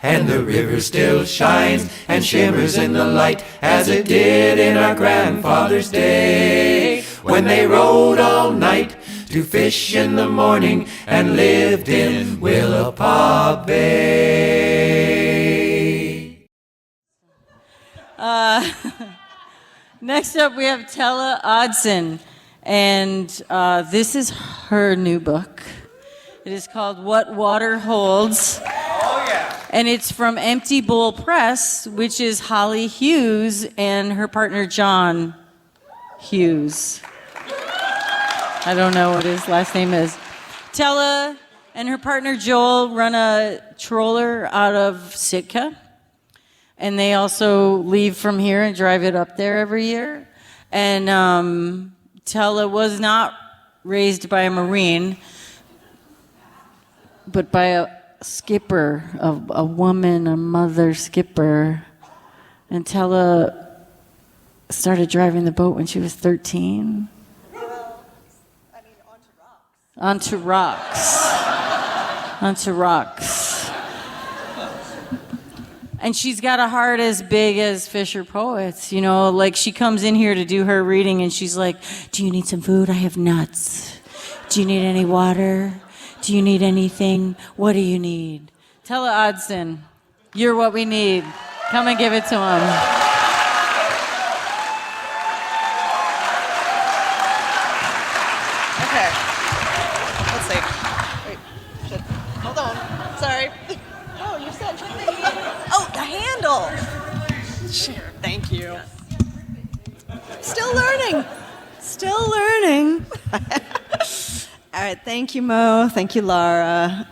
And the river still shines and shimmers in the light as it did in our grandfather's day, when they rode all night to fish in the morning and lived in Willapa Bay. Next up, we have Tele Aadsen, and this is her new book. It is called What Water Holds. Oh, yeah. And it's from Empty Bowl Press, which is Holly Hughes and her partner John Hughes. I don't know what his last name is. Tele and her partner Joel run a trawler out of Sitka. And they also leave from here and drive it up there every year. And Tele was not raised by a Marine, but by a skipper, a woman, a mother skipper. And Tele started driving the boat when she was 13. Well, I mean, onto rocks. Onto rocks. Onto rocks. And she's got a heart as big as Fisher Poets, you know, like she comes in here to do her reading and she's like, do you need some food? I have nuts. Do you need any water? Do you need anything? What do you need? Tele Aadsen, you're what we need. Come and give it to him. Okay. Let's see. Wait. Shit. Hold on. Sorry. Oh, you said. Oh, the handle. Sure. Thank you. Still learning. Still learning. All right, thank you, Mo. Thank you, Lara.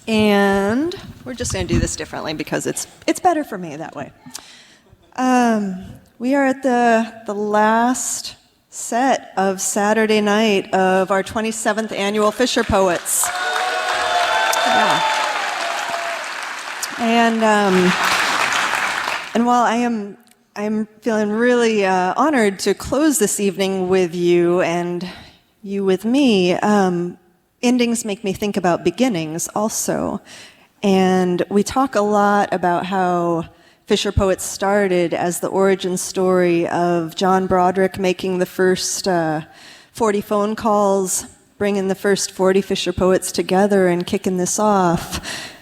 And we're just going to do this differently because it's better for me that way. We are at the last set of Saturday night of our 27th annual Fisher Poets. Yeah. And while I'm feeling really honored to close this evening with you and you with me, endings make me think about beginnings also. And we talk a lot about how Fisher Poets started as the origin story of John Broderick making the first 40 phone calls, bringing the first 40 Fisher Poets together and kicking this off.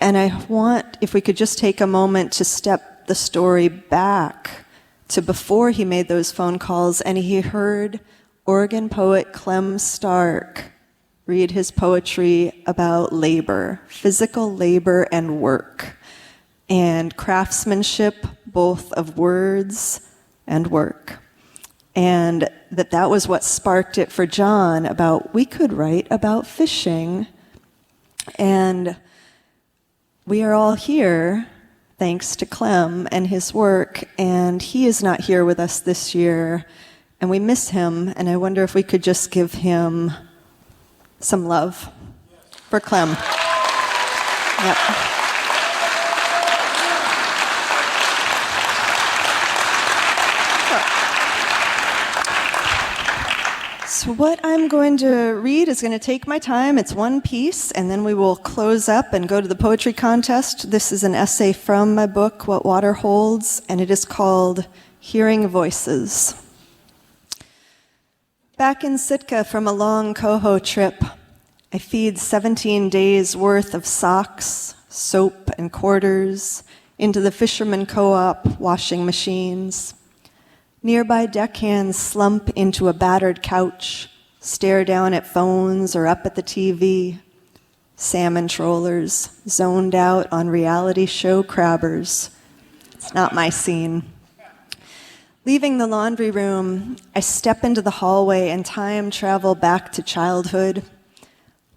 And I want, if we could just take a moment to step the story back to before he made those phone calls and he heard Oregon poet Clem Stark read his poetry about labor, physical labor and work, and craftsmanship, both of words and work. And that was what sparked it for John about we could write about fishing. And we are all here thanks to Clem and his work, and he is not here with us this year. And we miss him, and I wonder if we could just give him some love for Clem. Yep. So what I'm going to read is going to take my time. It's one piece, and then we will close up and go to the poetry contest. This is an essay from my book, What Water Holds, and it is called Hearing Voices. Back in Sitka from a long coho trip, I feed 17 days' worth of socks, soap, and quarters into the fisherman co-op washing machines. Nearby deckhands slump into a battered couch, stare down at phones or up at the TV. Salmon trollers, zoned out on reality show crabbers. It's not my scene. Leaving the laundry room, I step into the hallway and time travel back to childhood.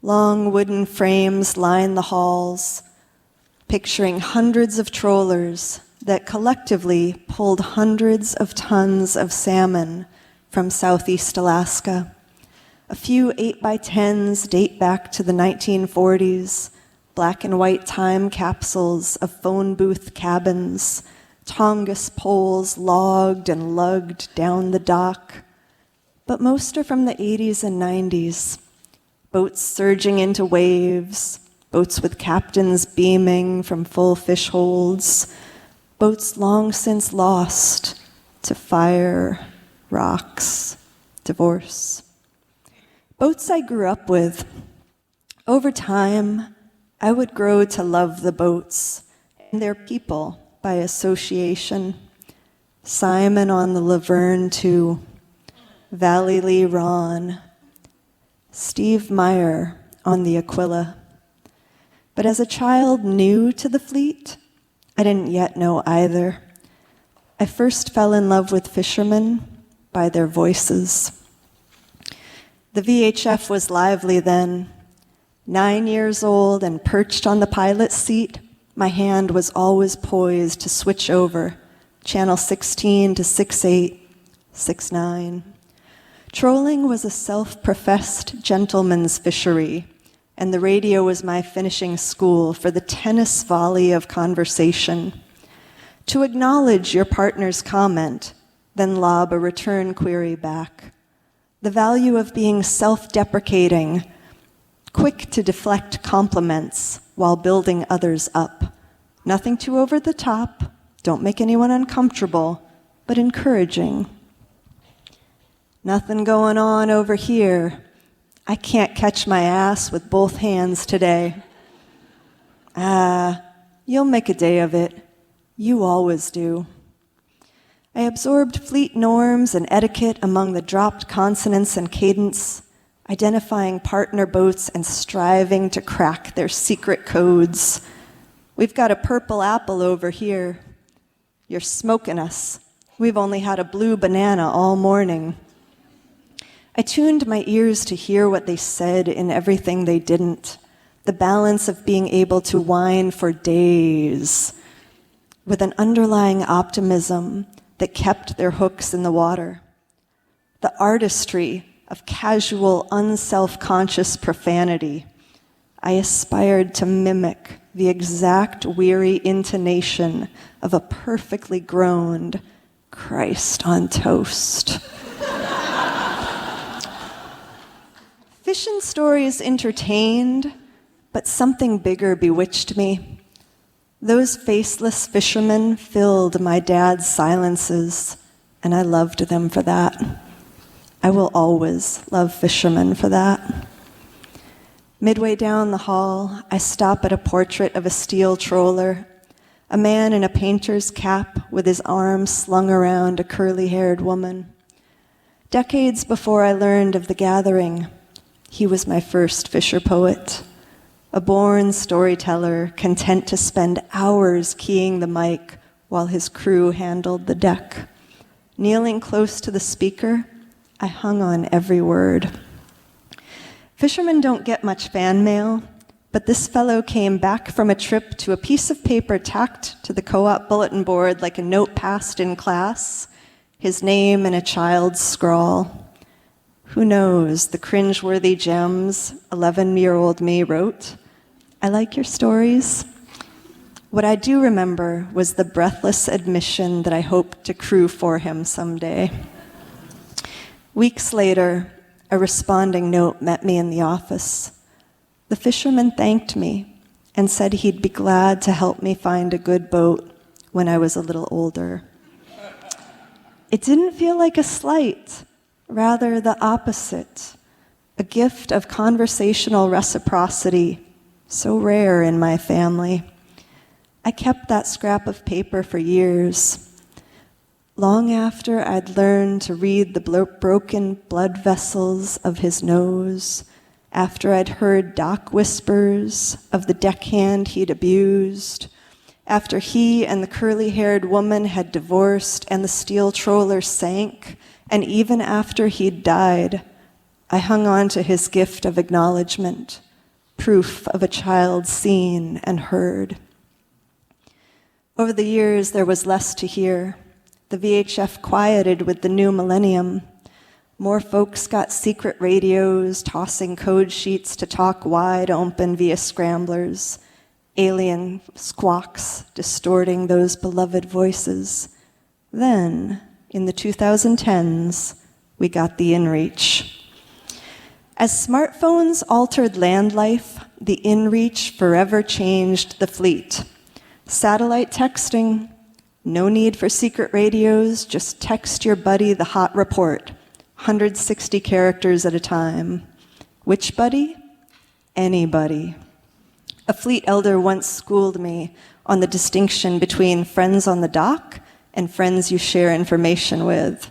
Long wooden frames line the halls, picturing hundreds of trollers that collectively pulled hundreds of tons of salmon from Southeast Alaska. A few 8x10s date back to the 1940s, black and white time capsules of phone booth cabins, Tongass poles logged and lugged down the dock. But most are from the 80s and 90s. Boats surging into waves, boats with captains beaming from full fish holds, boats long since lost to fire, rocks, divorce. Boats I grew up with. Over time, I would grow to love the boats and their people by association. Simon on the Laverne too, Valley Lee Ron, Steve Meyer on the Aquila. But as a child new to the fleet, I didn't yet know either. I first fell in love with fishermen by their voices. The VHF was lively then. 9 years old and perched on the pilot's seat, my hand was always poised to switch over, channel 16 to 68, 69. Trolling was a self-professed gentleman's fishery, and the radio was my finishing school for the tennis volley of conversation. To acknowledge your partner's comment, then lob a return query back. The value of being self-deprecating, quick to deflect compliments while building others up. Nothing too over the top, don't make anyone uncomfortable, but encouraging. Nothing going on over here. I can't catch my ass with both hands today. You'll make a day of it. You always do. I absorbed fleet norms and etiquette among the dropped consonants and cadence, identifying partner boats and striving to crack their secret codes. We've got a purple apple over here. You're smoking us. We've only had a blue banana all morning. I tuned my ears to hear what they said in everything they didn't, the balance of being able to whine for days, with an underlying optimism that kept their hooks in the water, the artistry of casual, unself-conscious profanity. I aspired to mimic the exact weary intonation of a perfectly groaned Christ on toast. Fishing stories entertained, but something bigger bewitched me. Those faceless fishermen filled my dad's silences, and I loved them for that. I will always love fishermen for that. Midway down the hall, I stop at a portrait of a steel troller, a man in a painter's cap with his arms slung around a curly-haired woman. Decades before I learned of the gathering, he was my first fisher poet, a born storyteller content to spend hours keying the mic while his crew handled the deck. Kneeling close to the speaker, I hung on every word. Fishermen don't get much fan mail, but this fellow came back from a trip to a piece of paper tacked to the co-op bulletin board like a note passed in class, his name in a child's scrawl. Who knows the cringeworthy gems 11-year-old me wrote? I like your stories. What I do remember was the breathless admission that I hoped to crew for him someday. Weeks later, a responding note met me in the office. The fisherman thanked me and said he'd be glad to help me find a good boat when I was a little older. It didn't feel like a slight, rather the opposite, a gift of conversational reciprocity, so rare in my family. I kept that scrap of paper for years. Long after I'd learned to read the broken blood vessels of his nose, after I'd heard dock whispers of the deckhand he'd abused, after he and the curly-haired woman had divorced and the steel troller sank, and even after he'd died, I hung on to his gift of acknowledgement, proof of a child seen and heard. Over the years, there was less to hear. The VHF quieted with the new millennium. More folks got secret radios, tossing code sheets to talk wide open via scramblers, alien squawks distorting those beloved voices. Then, in the 2010s, we got the inReach. As smartphones altered land life, the inReach forever changed the fleet. Satellite texting, no need for secret radios, just text your buddy the hot report, 160 characters at a time. Which buddy? Anybody. A fleet elder once schooled me on the distinction between friends on the dock and friends you share information with.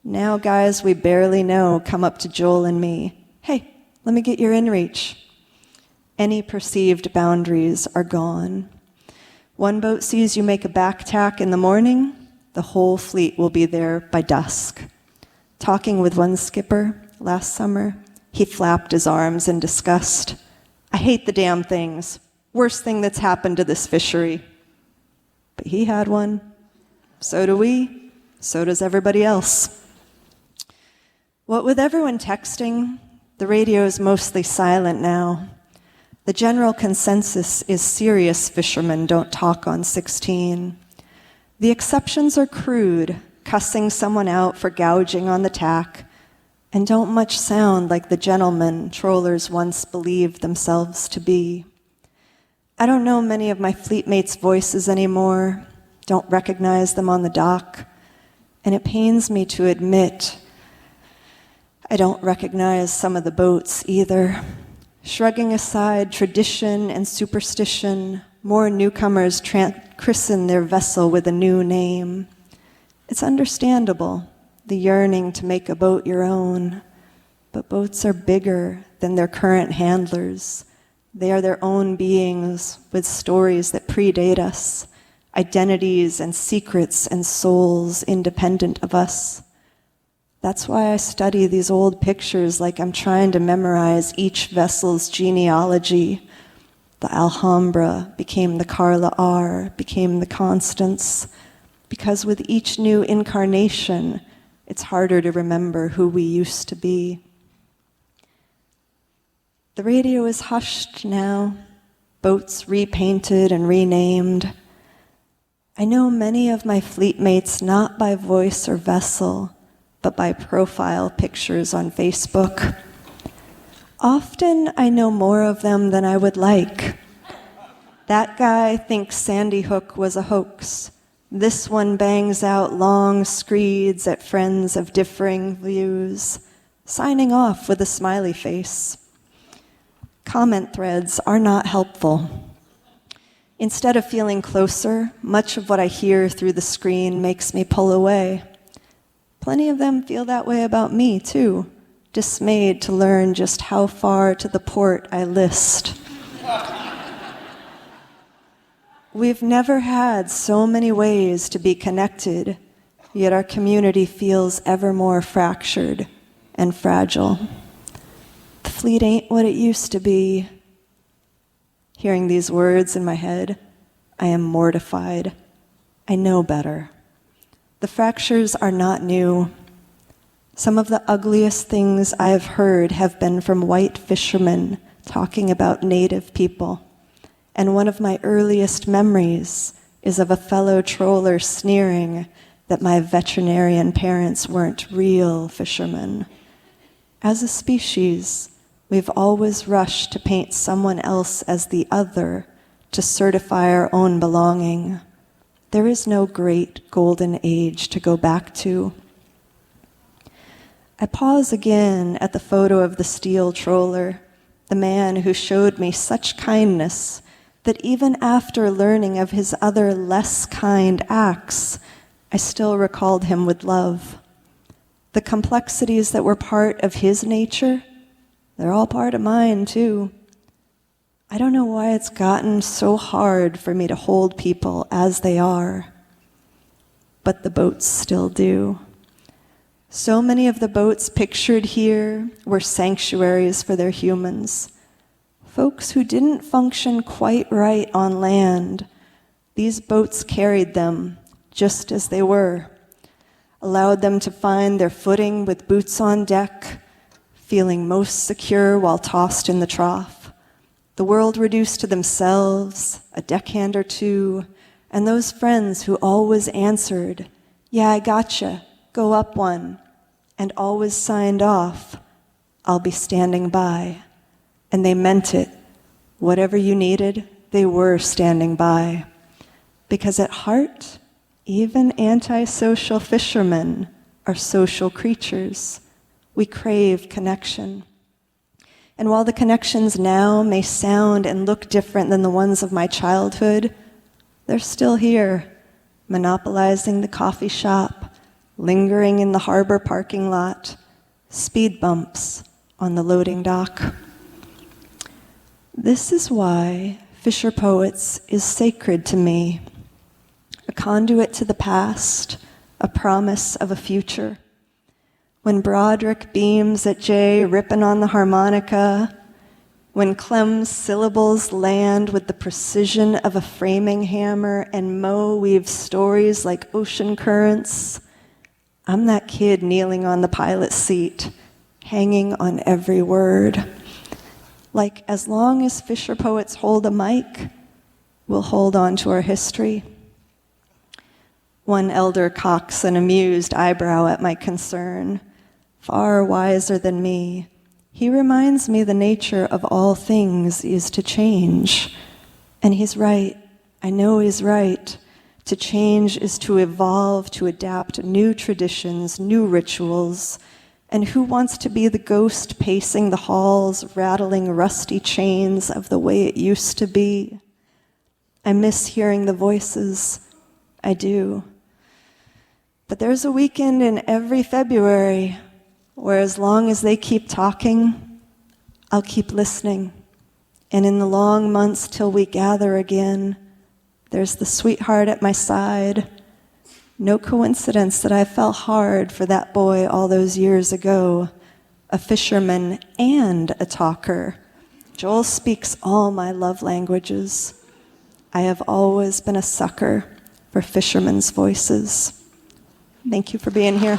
Now guys we barely know come up to Joel and me. Hey, let me get your inReach. Any perceived boundaries are gone. One boat sees you make a back tack in the morning, the whole fleet will be there by dusk. Talking with one skipper last summer, he flapped his arms in disgust. I hate the damn things. Worst thing that's happened to this fishery. But he had one. So do we. So does everybody else. What with everyone texting, the radio is mostly silent now. The general consensus is serious fishermen don't talk on 16. The exceptions are crude, cussing someone out for gouging on the tack, and don't much sound like the gentlemen trollers once believed themselves to be. I don't know many of my fleetmates' voices anymore, don't recognize them on the dock, and it pains me to admit I don't recognize some of the boats either. Shrugging aside tradition and superstition, more newcomers christen their vessel with a new name. It's understandable, the yearning to make a boat your own, but boats are bigger than their current handlers. They are their own beings with stories that predate us, identities and secrets and souls independent of us. That's why I study these old pictures like I'm trying to memorize each vessel's genealogy. The Alhambra became the Carla R, became the Constance, because with each new incarnation, it's harder to remember who we used to be. The radio is hushed now, boats repainted and renamed. I know many of my fleetmates not by voice or vessel, but by profile pictures on Facebook. Often I know more of them than I would like. That guy thinks Sandy Hook was a hoax. This one bangs out long screeds at friends of differing views, signing off with a smiley face. Comment threads are not helpful. Instead of feeling closer, much of what I hear through the screen makes me pull away. Plenty of them feel that way about me, too, dismayed to learn just how far to the port I list. We've never had so many ways to be connected, yet our community feels ever more fractured and fragile. The fleet ain't what it used to be. Hearing these words in my head, I am mortified. I know better. The fractures are not new. Some of the ugliest things I have heard have been from white fishermen talking about native people. And one of my earliest memories is of a fellow troller sneering that my veterinarian parents weren't real fishermen. As a species, we've always rushed to paint someone else as the other to certify our own belonging. There is no great golden age to go back to. I pause again at the photo of the steel troller, the man who showed me such kindness that even after learning of his other less kind acts, I still recalled him with love. The complexities that were part of his nature, they're all part of mine too. I don't know why it's gotten so hard for me to hold people as they are, but the boats still do. So many of the boats pictured here were sanctuaries for their humans. Folks who didn't function quite right on land, these boats carried them just as they were, allowed them to find their footing with boots on deck, feeling most secure while tossed in the trough. The world reduced to themselves, a deckhand or two, and those friends who always answered, "Yeah, I gotcha, go up one," and always signed off, I'll be standing by. And they meant it. Whatever you needed, they were standing by. Because at heart, even antisocial fishermen are social creatures. We crave connection. And while the connections now may sound and look different than the ones of my childhood, they're still here, monopolizing the coffee shop, lingering in the harbor parking lot, speed bumps on the loading dock. This is why Fisher Poets is sacred to me, a conduit to the past, a promise of a future. When Broderick beams at Jay ripping on the harmonica, when Clem's syllables land with the precision of a framing hammer and Mo weaves stories like ocean currents, I'm that kid kneeling on the pilot's seat, hanging on every word. Like, as long as Fisher Poets hold a mic, we'll hold on to our history. One elder cocks an amused eyebrow at my concern. Far wiser than me, he reminds me the nature of all things is to change. And he's right. I know he's right. To change is to evolve, to adapt new traditions, new rituals. And who wants to be the ghost pacing the halls, rattling rusty chains of the way it used to be? I miss hearing the voices. I do. But there's a weekend in every February where, as long as they keep talking, I'll keep listening. And in the long months till we gather again, there's the sweetheart at my side. No coincidence that I fell hard for that boy all those years ago, a fisherman and a talker. Joel speaks all my love languages. I have always been a sucker for fishermen's voices. Thank you for being here.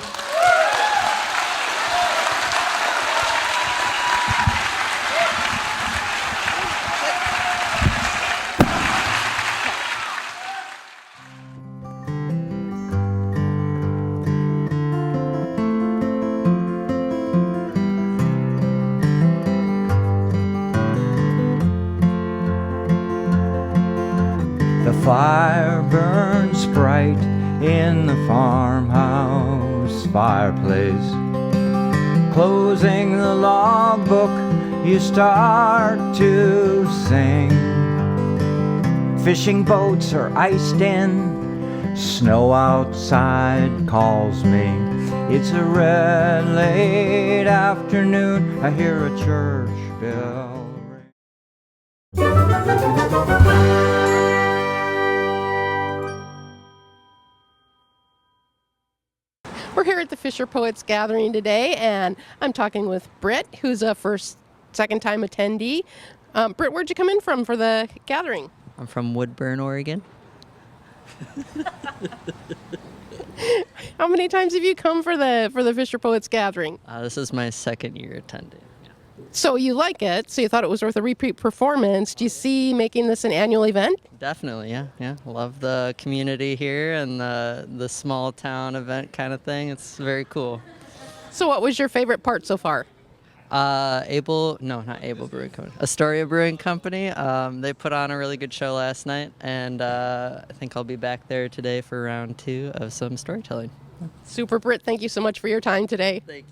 The fire burns bright in the farmhouse fireplace. Closing the logbook, you start to sing. Fishing boats are iced in, snow outside calls me. It's a red late afternoon, I hear a church bell ring. We're here at the Fisher Poets Gathering today, and I'm talking with Britt, who's a second-time attendee. Britt, where'd you come in from for the gathering? I'm from Woodburn, Oregon. How many times have you come for the Fisher Poets Gathering? This is my second year attending. So you like it, so you thought it was worth a repeat performance. Do you see making this an annual event? Definitely, yeah. Love the community here and the small town event kind of thing. It's very cool. So what was your favorite part so far? Not Able Brewing Company. Astoria Brewing Company. They put on a really good show last night, and I think I'll be back there today for round 2 of some storytelling. Super, Britt. Thank you so much for your time today. Thank you.